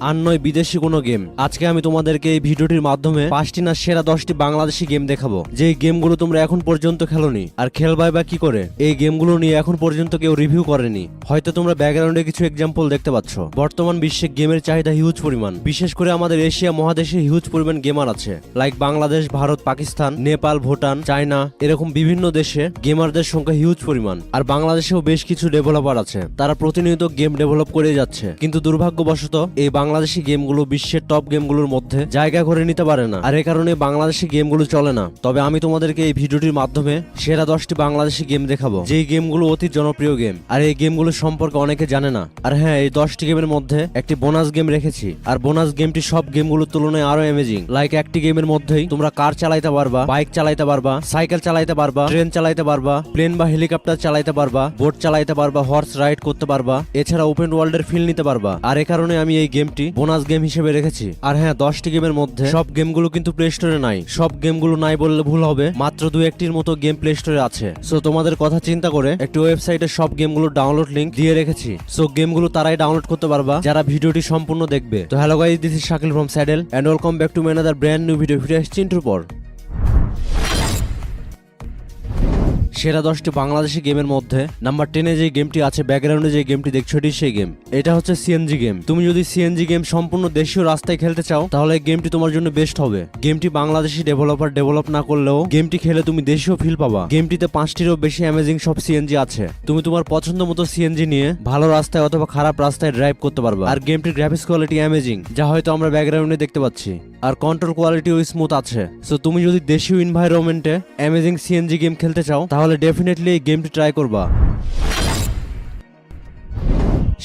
আর নয় বিদেশি কোনো গেম। আজকে আমি তোমাদেরকে এই ভিডিওটির মাধ্যমে 5টি না সেরা 10টি বাংলাদেশি গেম দেখাবো, যে গেমগুলো তোমরা এখন পর্যন্ত খেলোনি আর খেলবাই বা কি করে। এই গেমগুলো নিয়ে এখন পর্যন্ত কেউ রিভিউ করেনি। হয়তো তোমরা ব্যাকগ্রাউন্ডে কিছু এক্সাম্পল দেখতে পাচ্ছ। বর্তমান বিশ্বে গেমের চাহিদা হিউজ পরিমাণ, বিশেষ করে আমাদের এশিয়া মহাদেশে হিউজ পরিমাণ গেমার আছে। লাইক বাংলাদেশ, ভারত, পাকিস্তান, নেপাল, ভুটান, চায়না, এরকম বিভিন্ন দেশে গেমারদের সংখ্যা হিউজ পরিমাণ। আর বাংলাদেশেও বেশ কিছু ডেভেলপার আছে, তারা প্রতিনিয়ত গেম ডেভেলপ করে যাচ্ছে। কিন্তু দুর্ভাগ্যবশত এই বাংলাদেশি গেমগুলো বিশ্বের টপ গেমগুলোর মধ্যে জায়গা করে নিতে পারে না, আর এ কারণে বাংলাদেশি গেমগুলো চলে না। তবে আমি তোমাদেরকে এই ভিডিওটির মাধ্যমে সেরা 10টি বাংলাদেশি গেম দেখাবো, যেই গেমগুলো অতি জনপ্রিয় গেম, আর এই গেমগুলো সম্পর্কে অনেকে জানে না। আর হ্যাঁ, এই 10টি গেমের মধ্যে একটি বোনাস গেম রেখেছি, আর বোনাস গেমটি সব গেমগুলোর তুলনায় আরো অ্যামেজিং। লাইক একটি গেমের মধ্যেই তোমরা কার চালাইতে পারবা, বাইক চালাইতে পারবা, সাইকেল চালাইতে পারবা, ট্রেন চালাইতে পারবা, প্লেন বা হেলিকপ্টার চালাইতে পারবা, বোট চালাইতে পারবা, হর্স রাইড করতে পারবা, এছাড়া ওপেন ওয়ার্ল্ডের ফিল নিতে পারবা। আর এ কারণে আমি এই গেমটি বোনাস গেম হিসেবে রেখেছি। আর হ্যাঁ, 10টি গেমের মধ্যে সব গেমগুলো কিন্তু প্লে স্টোরে নাই। সব গেমগুলো নাই বললে ভুল হবে, মাত্র 2-1টির মতো গেম প্লে স্টোরে আছে। সো তোমাদের কথা চিন্তা করে একটি ওয়েবসাইটে সব গেমগুলো ডাউনলোড লিংক দিয়ে রেখেছি। সো গেমগুলো তারাই ডাউনলোড করতে পারবা যারা ভিডিওটি সম্পূর্ণ দেখবে। তো hello guys, this is Shakil from Saddle and welcome back to another brand new video. ফিরে আসছি ইন্ট্রোর পর। সেরা 10টি বাংলাদেশি গেমের মধ্যে নাম্বার 10-এ যে গেমটি আছে, ব্যাকগ্রাউন্ডে যে গেমটি দেখছো, এটি সেই গেম। এটা হচ্ছে সিএনজি গেম। তুমি যদি সিএনজি গেম সম্পূর্ণ দেশীয় রাস্তায় খেলতে চাও, তাহলে এই গেমটি তোমার জন্য বেস্ট হবে। গেমটি বাংলাদেশি ডেভেলপার ডেভেলপ না করলেও গেমটি খেলে তুমি দেশীয় ফিল পাবা। গেমটিতে 5টিরও বেশি অ্যামেজিং সব সিএনজি আছে। তুমি তোমার পছন্দ মতো সিএনজি নিয়ে ভালো রাস্তায় অথবা খারাপ রাস্তায় ড্রাইভ করতে পারবা। আর গেমটির গ্রাফিক্স কোয়ালিটি অ্যামেজিং, যা হয়তো আমরা ব্যাকগ্রাউন্ডে দেখতে পাচ্ছি। আর কন্ট্রোল কোয়ালিটিও স্মুথ আছে। সো তুমি যদি দেশীয় এনভায়রনমেন্টে অ্যামেজিং সিএনজি গেম খেলতে চাও, তাহলে ডেফিনেটলি এই গেমটি ট্রাই করবা।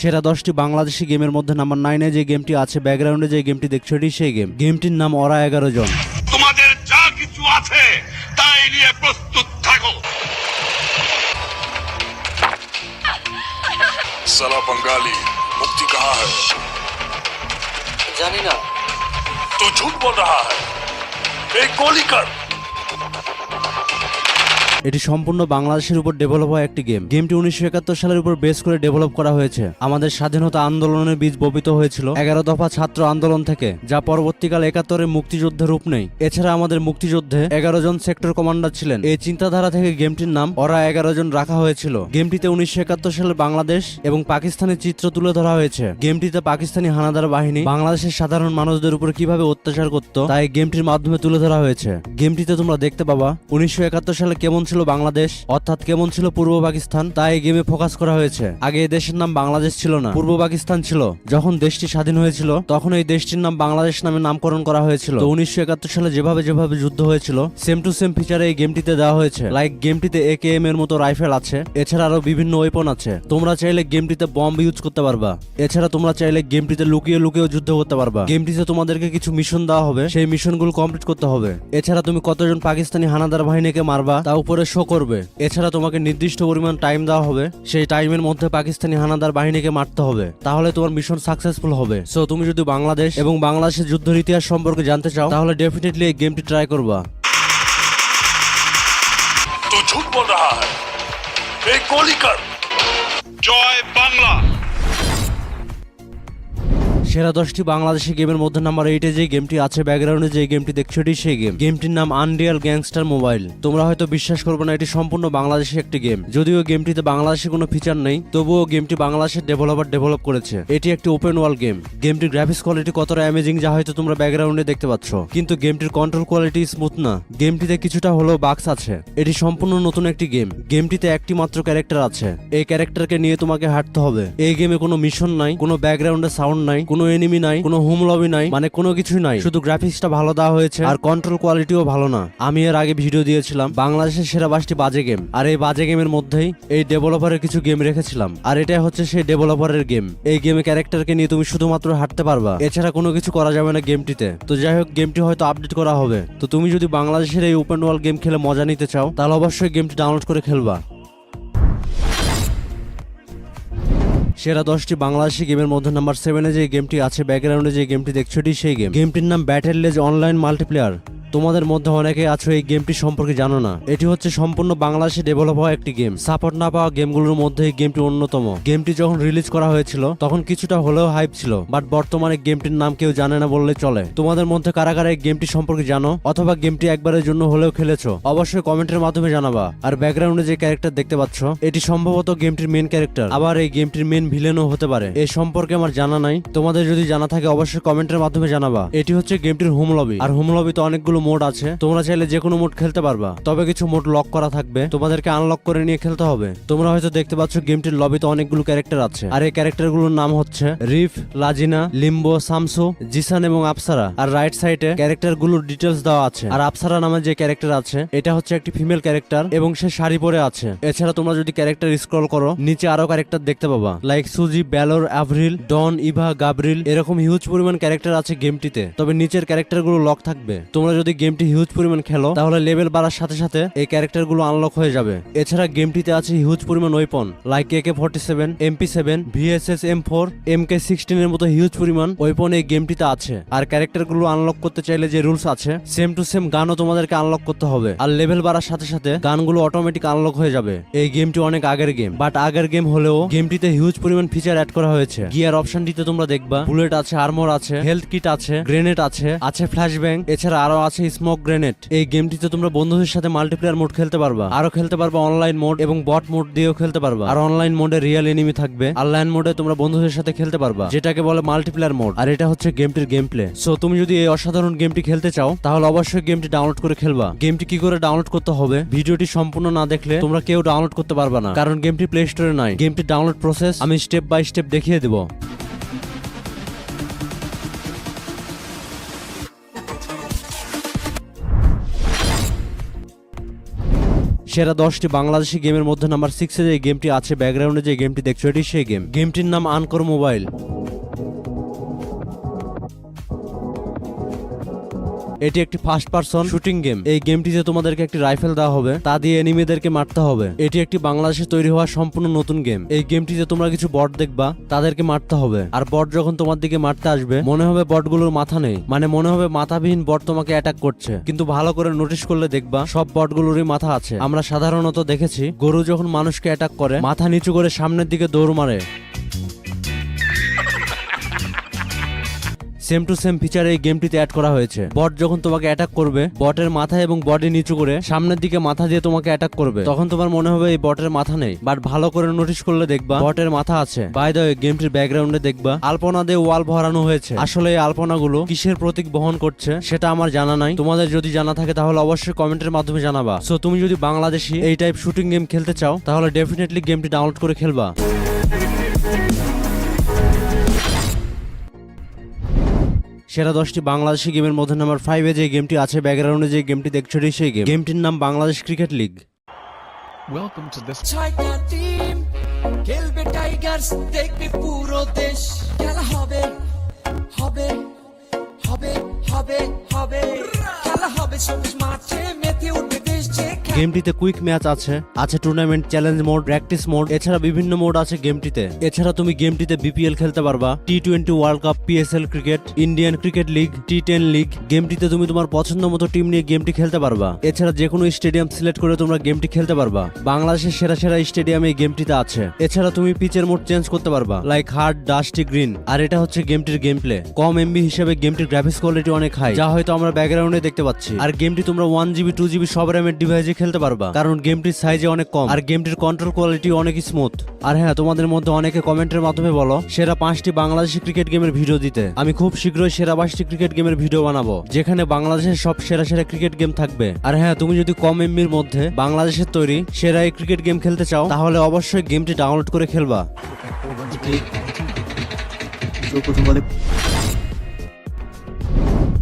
সেরা 10টি বাংলাদেশি গেমের মধ্যে নাম্বার 9-এ যে গেমটি আছে, ব্যাকগ্রাউন্ডে যে গেমটি দেখছো, এটি সেই গেম। গেমটির নাম ওরা 11 জন। তোমাদের যা কিছু আছে তাই নিয়ে প্রস্তুত থাকো। साला बंगाली मुक्ति कहाँ है? জানি না। तू झूठ बोल रहा है। एक गोली कर। এটি সম্পূর্ণ বাংলাদেশের উপর ডেভেলপ হওয়া একটি গেম। গেমটি 1971 সালের উপর বেস করে ডেভেলপ করা হয়েছে। আমাদের স্বাধীনতা আন্দোলনের বীজ বপিত হয়েছিল 11 দফা ছাত্র আন্দোলন থেকে, যা পরবর্তীকালে 71-এর মুক্তিযুদ্ধের রূপ নেয়। এছাড়া আমাদের মুক্তিযুদ্ধে 11 জন সেক্টর কমান্ডার ছিলেন। এই চিন্তাধারা থেকে গেমটির নাম ওরা 11 জন রাখা হয়েছিল। গেমটিতে 1971 সালে বাংলাদেশ এবং পাকিস্তানের চিত্র তুলে ধরা হয়েছে। গেমটিতে পাকিস্তানি হানাদার বাহিনী বাংলাদেশের সাধারণ মানুষদের উপর কিভাবে অত্যাচার করত, তাই গেমটির মাধ্যমে তুলে ধরা হয়েছে। গেমটিতে তোমরা দেখতে পাবা 1971 সালে কেমন ছিল বাংলাদেশ, অর্থাৎ কেমন ছিল পূর্ব পাকিস্তান, তাই এই গেমে ফোকাস করা হয়েছে। আগে এই দেশের নাম বাংলাদেশ ছিল না, পূর্ব পাকিস্তান ছিল। যখন দেশটি স্বাধীন হয়েছিল, তখন এই দেশটির নাম বাংলাদেশ নামে নামকরণ করা হয়েছিল। তো 1971 সালে যেভাবে যুদ্ধ হয়েছিল, সেম টু সেম ফিচারে এই গেমটিতে দেওয়া হয়েছে। লাইক গেমটিতে AKM এর মতো রাইফেল আছে, এছাড়া আরো বিভিন্ন ওয়েপন আছে। তোমরা চাইলে গেমটিতে বম্ব ইউজ করতে পারবা। এছাড়া তোমরা চাইলে গেমটিতে লুকিয়ে যুদ্ধ করতে পারবা। গেমটিতে তোমাদেরকে কিছু মিশন দেওয়া হবে, সেই মিশনগুলো কমপ্লিট করতে হবে। এছাড়া তুমি কতজন পাকিস্তানি হানাদার বাহিনীকে মারবা তা উপরে শো করবে। এছাড়া তোমাকে নির্দিষ্ট পরিমাণ টাইম দেওয়া হবে, সেই টাইমের মধ্যে পাকিস্তানি হানাদার বাহিনীকে মারতে হবে, তাহলে তোমার মিশন সাকসেসফুল হবে। সো তুমি যদি বাংলাদেশ এবং বাংলাদেশের যুদ্ধের ইতিহাস সম্পর্কে জানতে চাও, তাহলে ডেফিনেটলি এই গেমটি ট্রাই করবা। तू झूठ बोल रहा है। एक गोली कर। जय बांग्ला। সেরা 10টি বাংলাদেশি গেমের মধ্যে নাম্বার 8-এ যে গেমটি আছে, ব্যাকগ্রাউন্ডে যে গেমটি দেখছো, এটি সেই গেম। গেমটির নাম আনরিয়াল গ্যাংস্টার মোবাইল। তোমরা হয়তো বিশ্বাস করবে না, এটি সম্পূর্ণ বাংলাদেশি একটি গেম। যদিও গেমটিতে বাংলাদেশে কোনো ফিচার নেই, তবুও গেমটি বাংলাদেশের ডেভেলপার ডেভেলপ করেছে। এটি একটি ওপেন ওয়ার্ল্ড গেম। গেমটির গ্রাফিক্স কোয়ালিটি কতটা অ্যামেজিং, যা হয়তো তোমরা ব্যাকগ্রাউন্ডে দেখতে পাচ্ছ। কিন্তু গেমটির কন্ট্রোল কোয়ালিটি স্মুথ না। গেমটিতে কিছুটা হলেও বাগস আছে। এটি সম্পূর্ণ নতুন একটি গেম। গেমটিতে একটি মাত্র ক্যারেক্টার আছে। এই ক্যারেক্টারকে নিয়ে তোমাকে হাঁটতে হবে। এই গেমে কোনো মিশন নাই, কোনো ব্যাকগ্রাউন্ডে সাউন্ড নাই, কোনো এনিমি নাই, কোনো হোম লবি নাই, মানে কোনো কিছুই নাই। শুধু গ্রাফিক্সটা ভালো দেওয়া হয়েছে, আর কন্ট্রোল কোয়ালিটিও ভালো না। আমি এর আগে ভিডিও দিয়েছিলাম বাংলাদেশের সেরা 5টি বাজে গেম, আর এই বাজে গেমের মধ্যেই এই ডেভেলপারের কিছু গেম রেখেছিলাম, আর এটা হচ্ছে সেই ডেভেলপারের গেম। এই গেমে ক্যারেক্টারকে নিয়ে তুমি শুধুমাত্র হাঁটতে পারবা, এছাড়া কোনো কিছু করা যাবে না গেমটিতে। তো যাই হোক, গেমটি হয়তো আপডেট করা হবে। তো তুমি যদি বাংলাদেশের এই ওপেন ওয়ার্ল্ড গেম খেলে মজা নিতে চাও, তাহলে অবশ্যই গেমটি ডাউনলোড করে খেলবা। সেরা 10টি বাংলাদেশি গেমের মধ্যে নাম্বার 7-এ যে গেমটি আছে, ব্যাকগ্রাউন্ডে যে গেমটি দেখছো, এটি সেই গেম। গেমটির নাম ব্যাটেল লেজ অনলাইন মাল্টিপ্লেয়ার। তোমাদের মধ্যে অনেকে আছো এই গেমটি সম্পর্কে জানো না। এটি হচ্ছে সম্পূর্ণ বাংলাদেশে ডেভেলপ হওয়া একটি গেম। সাপোর্ট না পাওয়া গেমগুলোর মধ্যে এই গেমটি অন্যতম। গেমটি যখন রিলিজ করা হয়েছিল তখন কিছুটা হলেও হাইপ ছিল, বাট বর্তমানে গেমটির নাম কেউ জানে না বললে চলে। তোমাদের মধ্যে কারা কারা এই গেমটি সম্পর্কে জানো অথবা গেমটি একবারের জন্য হলেও খেলেছো অবশ্যই কমেন্টের মাধ্যমে জানাবা। আর ব্যাকগ্রাউন্ডে যে ক্যারেক্টার দেখতে পাচ্ছ এটি সম্ভবত গেমটির মেন ক্যারেক্টার, আবার এই গেমটির মেন ভিলেনও হতে পারে। এই সম্পর্কে আমার জানা নাই, তোমাদের যদি জানা থাকে অবশ্যই কমেন্টের মাধ্যমে জানাবা। এটি হচ্ছে গেমটির হোম লবি, আর হোম লবিতে অনেকগুলো মোড আছে, তোমরা চাইলে যে কোনো মোড খেলতে পারবা, তবে কিছু মোড লক করা থাকবে, তোমাদেরকে আনলক করে নিয়ে খেলতে হবে। তোমরা হয়তো দেখতে পাচ্ছ গেমটির লবিতে অনেকগুলো ক্যারেক্টার আছে, আর এই ক্যারেক্টারগুলোর নাম হচ্ছে রিফ, লাজিনা, লিম্বো, সামসু, জিসান এবং আপসারা। আর রাইট সাইডে ক্যারেক্টারগুলোর ডিটেলস দেওয়া আছে। আর আপসারা নামে যে ক্যারেক্টার আছে এটা হচ্ছে একটি ফিমেল ক্যারেক্টার এবং সে শাড়ি পরে আছে। এছাড়া তোমরা যদি ক্যারেক্টার স্ক্রল করো নিচে আরো ক্যারেক্টার দেখতে পাবা, লাইক সুজি, ব্যালোর, অ্যাভরিল, ডন, ইভা, গাব্রিল, এরকম হিউজ পরিমাণ ক্যারেক্টার আছে গেমটিতে। তবে নিচের ক্যারেক্টারগুলো লক থাকবে। তোমরা যদি গেমটি হিউজ পরিমাণ খেলো তাহলে লেভেল বাড়ার সাথে সাথে এই ক্যারেক্টারগুলো আনলক হয়ে যাবে। এছাড়া গেমটিতে আছে হিউজ পরিমাণ weapon like AK-47, MP7, VSS M4, MK16 এর মতো হিউজ পরিমাণ ওয়েপন এই গেমটিতে আছে। আর ক্যারেক্টারগুলো আনলক করতে চাইলে যে রুলস আছে সেম টু সেম গানও তোমাদেরকে আনলক করতে হবে। আর লেভেল বাড়ার সাথে সাথে গানগুলো অটোমেটিক আনলক হয়ে যাবে। এই গেমটি অনেক আগের গেম, বাট আগের গেম হলেও গেমটিতে হিউজ পরিমাণ ফিচার অ্যাড করা হয়েছে। গিয়ার অপশনটিতে তোমরা দেখবা বুলেট আছে, আর্মর আছে, হেলথ কিট আছে, গ্রেনেড আছে ফ্ল্যাশব্যাং, এছাড়া আরো আছে স্মোক গ্রেনেড। এই গেমটিতে তোমরা বন্ধুদের সাথে মাল্টিপ্লেয়ার মোড খেলতে পারবা, আরো খেলতে পারবা অনলাইন মোড এবং বট মোড দিয়েও খেলতে পারবা। আর অনলাইন মোডে রিয়েল এনিমি থাকবে, অনলাইন মোডে তোমরা বন্ধুদের সাথে খেলতে পারবা, যেটাকে বলে মাল্টিপ্লেয়ার মোড। আর এটা হচ্ছে গেমটির গেম প্লে। সো তুমি যদি এই অসাধারণ গেমটি খেলতে চাও তাহলে অবশ্যই গেমটি ডাউনলোড করে খেলবা। গেমটি কি করে ডাউনলোড করতে হবে ভিডিওটি সম্পূর্ণ না দেখলে তোমরা কেউ ডাউনলোড করতে পারবা না, কারণ গেমটি প্লে স্টোরে নাই। গেমটি ডাউনলোড প্রসেস আমি স্টেপ বাই স্টেপ দেখিয়ে দেব। সেরা 10টি বাংলাদেশি গেমের মধ্যে নাম্বার 6 এ যে গেমটি আছে ব্যাকগ্রাউন্ডে যে গেমটি দেখছো এটি সেই গেম। গেমটির নাম আনকর মোবাইল। এটি একটি ফার্স্ট পারসন শুটিং গেম। এই গেমটিতে তোমাদেরকে একটি রাইফেল দেওয়া হবে, তা দিয়ে এনিমিদেরকে মারতে হবে। এটি একটি বাংলাদেশে তৈরি হওয়া সম্পূর্ণ নতুন গেম। এই গেমটিতে তোমরা কিছু বট দেখবা, তাদেরকে মারতে হবে। আর বট যখন তোমার দিকে মারতে আসবে মনে হবে বটগুলোর মাথা নেই, মানে মনে হবে মাথাবিহীন বট তোমাকে অ্যাটাক করছে, কিন্তু ভালো করে নোটিস করলে দেখবা সব বটগুলোরই মাথা আছে। আমরা সাধারণত দেখেছি গরু যখন মানুষকে অ্যাটাক করে মাথা নিচু করে সামনের দিকে দৌড় মারে। সেম টু সেম ফিচার এই গেমটিতে অ্যাড করা হয়েছে। বট যখন তোমাকে অ্যাটাক করবে বটের মাথা এবং বডি নিচু করে সামনের দিকে মাথা দিয়ে তোমাকে অ্যাটাক করবে, তখন তোমার মনে হবে এই বটের মাথা নেই, বাট ভালো করে নোটিস করলে দেখবা বটের মাথা আছে। বাই দ্য ওয়ে গেমটির ব্যাকগ্রাউন্ডে দেখবা আলপনা দিয়ে ওয়াল ভরানো হয়েছে। আসলে এই আলপনাগুলো কিসের প্রতীক বহন করছে সেটা আমার জানা নাই, তোমাদের যদি জানা থাকে তাহলে অবশ্যই কমেন্টের মাধ্যমে জানাবা। সো তুমি যদি বাংলাদেশি এই টাইপ শুটিং গেম খেলতে চাও তাহলে ডেফিনেটলি গেমটি ডাউনলোড করে খেলবা। সেরা 10টি বাংলাদেশি গেমের মধ্যে নাম্বার 5 এ যে গেমটি আছে ব্যাকগ্রাউন্ডে যে গেমটি দেখছো সেই গেম। গেমটির নাম Bangladesh cricket league. Welcome to this. ছয়টা টিম খেলবে টাইগার্স, দেখবে পুরো দেশ। খেলা হবে হবে হবে হবে হবে খেলা হবে সবুজ মাঠে, মেতে উঠবে দেশ যে। গেমটিতে কুইক ম্যাচ আছে tournament, challenge mode, practice mode, এছাড়া বিভিন্ন মোড আছে গেমটিতে। এছাড়া তুমি গেমটিতে বিপিএল খেলতে পারবা, T20 world cup, PSL cricket, Indian cricket league, T10 league. গেমটিতে তুমি তোমার পছন্দ মতো টিম নিয়ে গেমটি খেলতে পারবা। এছাড়া যে কোনো স্টেডিয়াম সিলেক্ট করে তোমরা গেমটি খেলতে পারবা। বাংলাদেশের সেরা সেরা স্টেডিয়াম এই গেমটিতে আছে। এছাড়া তুমি পিচের মোড চেঞ্জ করতে পারবা, লাইক হার্ড, ডাস্টি, গ্রিন। আর এটা হচ্ছে গেমটির গেম প্লে। কম এমবি হিসেবে গেমটির গ্রাফিক্স কোয়ালিটি অনেক হাই, যা হয়তো আমরা ব্যাকগ্রাউন্ডে দেখতে পাচ্ছি। আর গেমটি তোমরা 1GB 2GB সব র্যামের ডিভাইসে খেলতে পারবা, কারণ গেমটির সাইজে অনেক কম আর গেমটির কন্ট্রোল কোয়ালিটি অনেক স্মুথ। আর হ্যাঁ, তোমাদের মধ্যে অনেকে কমেন্টের মাধ্যমে বলো সেরা 5টি বাংলাদেশি ক্রিকেট গেমের ভিডিও দিতে। আমি খুব শীঘ্রই সেরা 5টি ক্রিকেট গেমের ভিডিও বানাবো, যেখানে বাংলাদেশের সব সেরা সেরা ক্রিকেট গেম থাকবে। আর হ্যাঁ, তুমি যদি কম এমবির মধ্যে বাংলাদেশের তৈরি সেরা এই ক্রিকেট গেম খেলতে চাও তাহলে অবশ্যই গেমটি ডাউনলোড করে খেলবা।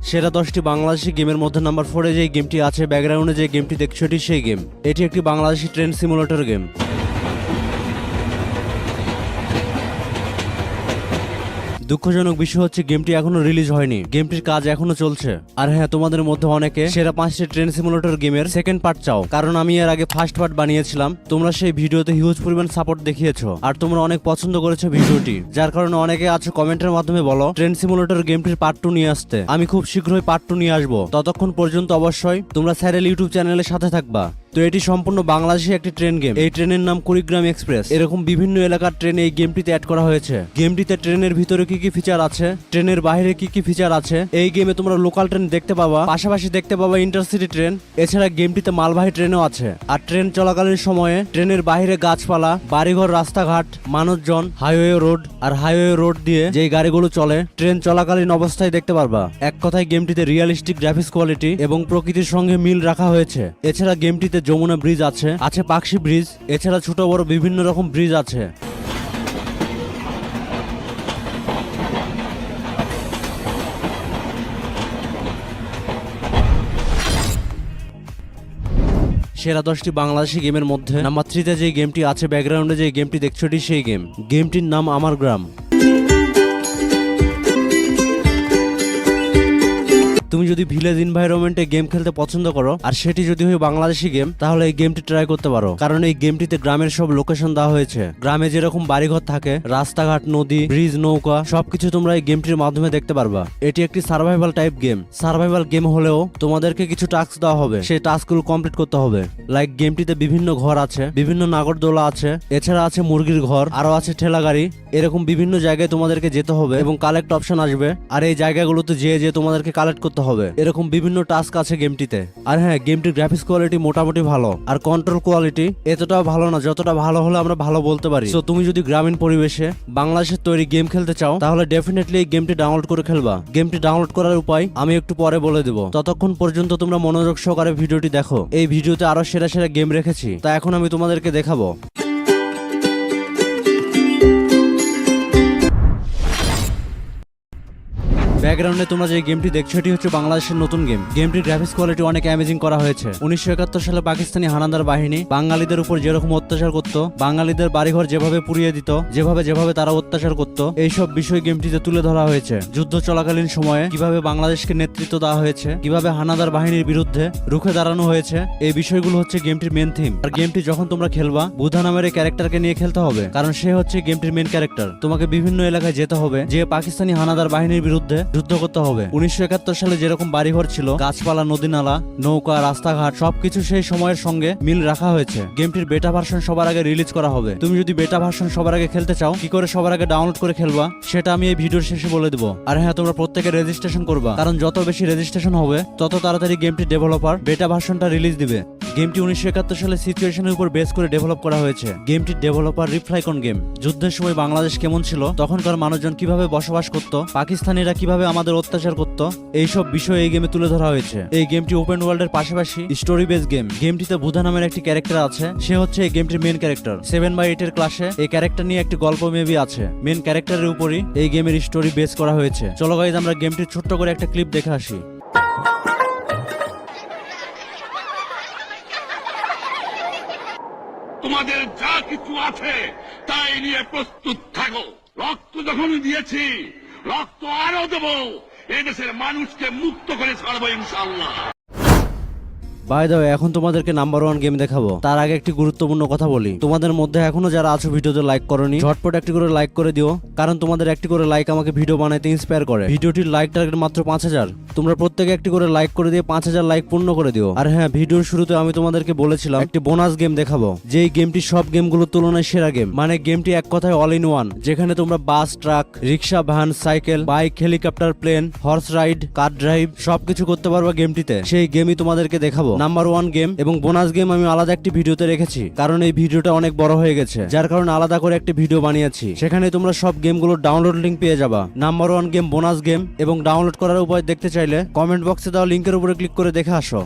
সেরা 10টি বাংলাদেশি গেমের মধ্যে নাম্বার 4 এ যে গেমটি আছে ব্যাকগ্রাউন্ডে যে গেমটি দেখছো এটি সেই গেম। এটি একটি বাংলাদেশি ট্রেন সিমুলেটর গেম। দুঃখজনক বিষয় হচ্ছে গেমটি এখনো রিলিজ হয়নি, গেমটির কাজ এখনো চলছে। আর হ্যাঁ, তোমাদের মধ্যে অনেকে সেরা 5টি ট্রেন সিমুলেটর গেমের সেকেন্ড পার্ট চাও, কারণ আমি এর আগে ফার্স্ট পার্ট বানিয়েছিলাম। তোমরা সেই ভিডিওতে হিউজ পরিমাণ সাপোর্ট দেখিয়েছো আর তোমরা অনেক পছন্দ করেছো ভিডিওটি, যার কারণে অনেকে আছো কমেন্টের মাধ্যমে বলো ট্রেন সিমুলেটর গেমটির পার্ট 2 নিয়ে আসতে। আমি খুব শীঘ্রই পার্ট 2 নিয়ে আসবো, ততক্ষণ পর্যন্ত অবশ্যই তোমরা স্যারেল ইউটিউব চ্যানেলের সাথে থাকবা। তো এটি সম্পূর্ণ বাংলাদেশি একটি ট্রেন গেম। এই ট্রেনের নাম কুড়িগ্রাম এক্সপ্রেস। এরকম বিভিন্ন এলাকার ট্রেন এই গেমটিতে অ্যাড করা হয়েছে। গেমটিতে ট্রেনের ভিতরে কি কি ফিচার আছে, ট্রেনের বাইরে কি কি ফিচার আছে, এই গেমে তোমরা লোকাল ট্রেন দেখতে পাবা, পাশাপাশি দেখতে পাবা ইন্টারসিটি ট্রেন। এছাড়া গেমটিতে মালবাহী ট্রেনও আছে। আর ট্রেন চলাকালীন সময়ে ট্রেনের বাইরে গাছপালা, বাড়িঘর, রাস্তাঘাট, মানুষজন, হাইওয়ে রোড আর হাইওয়ে রোড দিয়ে যেই গাড়িগুলো চলে ট্রেন চলাকালীন অবস্থায় দেখতে পারবা। এক কথায় গেমটিতে রিয়েলিস্টিক গ্রাফিক্স কোয়ালিটি এবং প্রকৃতির সঙ্গে মিল রাখা হয়েছে। এছাড়া গেমটিতে যমুনা ব্রিজ আছে পাকশি ব্রিজ, এছাড়া ছোট বড় বিভিন্ন রকম ব্রিজ আছে। সেরা 10টি বাংলাদেশি গেমের মধ্যে নাম্বার 3-তে যে গেমটি আছে, ব্যাকগ্রাউন্ডে যে গেমটি দেখছো এটি সেই গেম। গেমটির নাম আমার গ্রাম। তুমি যদি ভিলেজ এনভায়রনমেন্টে গেম খেলতে পছন্দ করো আর সেটি যদি হয় বাংলাদেশি গেম, তাহলে এই গেমটি ট্রাই করতে পারো, কারণ এই গেমটিতে গ্রামের সব লোকেশন দেওয়া হয়েছে। গ্রামে যেরকম বাড়িঘর থাকে, রাস্তাঘাট, নদী, ব্রিজ, নৌকা সবকিছু তোমরা এই গেমটির মাধ্যমে দেখতে পারবা। এটি একটি survival type game. Survival game হলেও তোমাদেরকে কিছু টাস্ক দেওয়া হবে, সেই টাস্কগুলো কমপ্লিট করতে হবে। লাইক গেমটিতে বিভিন্ন ঘর আছে, বিভিন্ন নাগরদোলা আছে, এছাড়া আছে মুরগির ঘর, আরো আছে ঠেলা গাড়ি। এরকম বিভিন্ন জায়গায় তোমাদেরকে যেতে হবে এবং কালেক্ট অপশন আসবে, আর এই জায়গাগুলোতে যেয়ে তোমাদেরকে কালেক্ট করতে হবে। এরকম বিভিন্ন টাস্ক আছে গেমটিতে। আর হ্যাঁ, গেমটির গ্রাফিক্স কোয়ালিটি মোটামুটি ভালো, আর কন্ট্রোল কোয়ালিটি এতটাও ভালো না, যতটা ভালো হলে আমরা ভালো বলতে পারি। তো তুমি যদি গ্রামীণ পরিবেশে বাংলাদেশের তৈরি গেম খেলতে চাও, তাহলে ডেফিনেটলি এই গেমটি ডাউনলোড করে খেলবা। গেমটি ডাউনলোড করার উপায় আমি একটু পরে বলে দেব, ততক্ষণ পর্যন্ত তোমরা মনোযোগ সহকারে ভিডিওটি দেখো। এই ভিডিওতে আরো সেরা সেরা গেম রেখেছি, তা এখন আমি তোমাদেরকে দেখাবো। ব্যাকগ্রাউন্ডে তোমরা যে গেমটি দেখছো এটি হচ্ছে বাংলাদেশের নতুন গেম। গেমটির গ্রাফিক্স কোয়ালিটি অনেক অ্যামেজিং করা হয়েছে। 1971 সালে পাকিস্তানি হানাদার বাহিনী বাঙালিদের উপর যেরকম অত্যাচার করত, বাঙালিদের বাড়িঘর যেভাবে পুড়িয়ে দিত, যেভাবে তারা অত্যাচার করত, এইসব বিষয় গেমটিতে তুলে ধরা হয়েছে। যুদ্ধ চলাকালীন সময়ে কিভাবে বাংলাদেশকে নেতৃত্ব দেওয়া হয়েছে, কিভাবে হানাদার বাহিনীর বিরুদ্ধে রুখে দাঁড়ানো হয়েছে, এই বিষয়গুলো হচ্ছে গেমটির মেন থিম। আর গেমটি যখন তোমরা খেলবা, বুধা নামের এই ক্যারেক্টারকে নিয়ে খেলতে হবে, কারণ সে হচ্ছে গেমটির মেন ক্যারেক্টার। তোমাকে বিভিন্ন এলাকায় যেতে হবে, যে পাকিস্তানি হানাদার বাহিনীর বিরুদ্ধে যুদ্ধ করতে হবে। 1971 সালে যেরকম বাড়িঘর ছিল, গাছপালা, নদী নালা, নৌকা, রাস্তাঘাট সবকিছু সেই সময়ের সঙ্গে মিল রাখা হয়েছে। গেমটির বেটা ভার্সন সবার আগে রিলিজ করা হবে। তুমি যদি বেটা ভার্সন সবার আগে খেলতে চাও, কি করে সবার আগে ডাউনলোড করে খেলবা সেটা আমি এই ভিডিওর শেষে বলে দেবো। আর হ্যাঁ, তোমরা প্রত্যেকে রেজিস্ট্রেশন করবা, কারণ যত বেশি রেজিস্ট্রেশন হবে তত তাড়াতাড়ি গেমটি ডেভেলপার বেটা ভার্সনটা রিলিজ দিবে। গেমটি 1971 সালে সিচুয়েশনের উপর বেস করে ডেভেলপ করা হয়েছে। গেমটির ডেভেলপার রিফ্লাইকন গেম। যুদ্ধের সময় বাংলাদেশ কেমন ছিল, তখনকার মানুষজন কিভাবে বসবাস করত, পাকিস্তানিরা কিভাবে আমাদের অত্যাচার করত, এইসব বিষয় এই গেমে তুলে ধরা হয়েছে। এই গেমটি ওপেন ওয়ার্ল্ডের পাশাপাশি স্টোরি বেস গেম। গেমটিতে বুধা নামের একটি ক্যারেক্টার আছে, সে হচ্ছে এই গেমটির মেন ক্যারেক্টার। 7/8 এর ক্লাসে এই ক্যারেক্টার নিয়ে একটি গল্প মেবি আছে। মেন ক্যারেক্টারের উপরই এই গেমের স্টোরি বেস করা হয়েছে। চলো গাইজ, আমরা গেমটির ছোট্ট করে একটা ক্লিপ দেখে আসি। তোমাদের যা কিছু আছে তাই নিয়ে প্রস্তুত থাকো। রক্ত যখন দিয়েছি, রক্ত আরো দেবো। এদেশের মানুষকে মুক্ত করে ছাড়বো ইনশাআল্লাহ। বাই দ্য ওয়ে, এখন তোমাদেরকে নাম্বার 1 গেম দেখাবো। তার আগে একটি গুরুত্বপূর্ণ কথা বলি, তোমাদের মধ্যে এখনো যারা আছো ভিডিওতে লাইক করোনি, ঝটপট একটি করে লাইক করে দিও, কারণ তোমাদের একটি করে লাইক আমাকে ভিডিও বানাইতে ইন্সপায়ার করে। ভিডিওটির লাইক টার্গেট মাত্র 5000। তোমরা প্রত্যেকে একটি করে লাইক করে দিয়ে 5000 লাইক পূর্ণ করে দিও। আর হ্যাঁ, ভিডিওর শুরুতে আমি তোমাদেরকে বলেছিলাম একটি বোনাস গেম দেখাবো, যেই গেমটি সব গেমগুলোর তুলনায় সেরা গেম। মানে গেমটি এক কথায় অল ইন ওয়ান, যেখানে তোমরা bus, truck, rickshaw, van, cycle, bike, helicopter, plane, horse ride, car drive সবকিছু করতে পারবা গেমটিতে। সেই গেমই তোমাদেরকে দেখাবো। নাম্বার 1 গেম এবং বোনাস গেম আমি আলাদা একটি ভিডিওতে রেখেছি, কারণ এই ভিডিওটা অনেক বড় হয়ে গেছে, যার কারণে আলাদা করে একটি ভিডিও বানিয়েছি। সেখানে তোমরা সব গেমগুলোর ডাউনলোড লিংক পেয়ে যাবা। নাম্বার 1 গেম, বোনাস গেম এবং ডাউনলোড করার উপায় দেখতে চাইলে কমেন্ট বক্সে দেওয়া লিংকের উপরে ক্লিক করে দেখে আসো।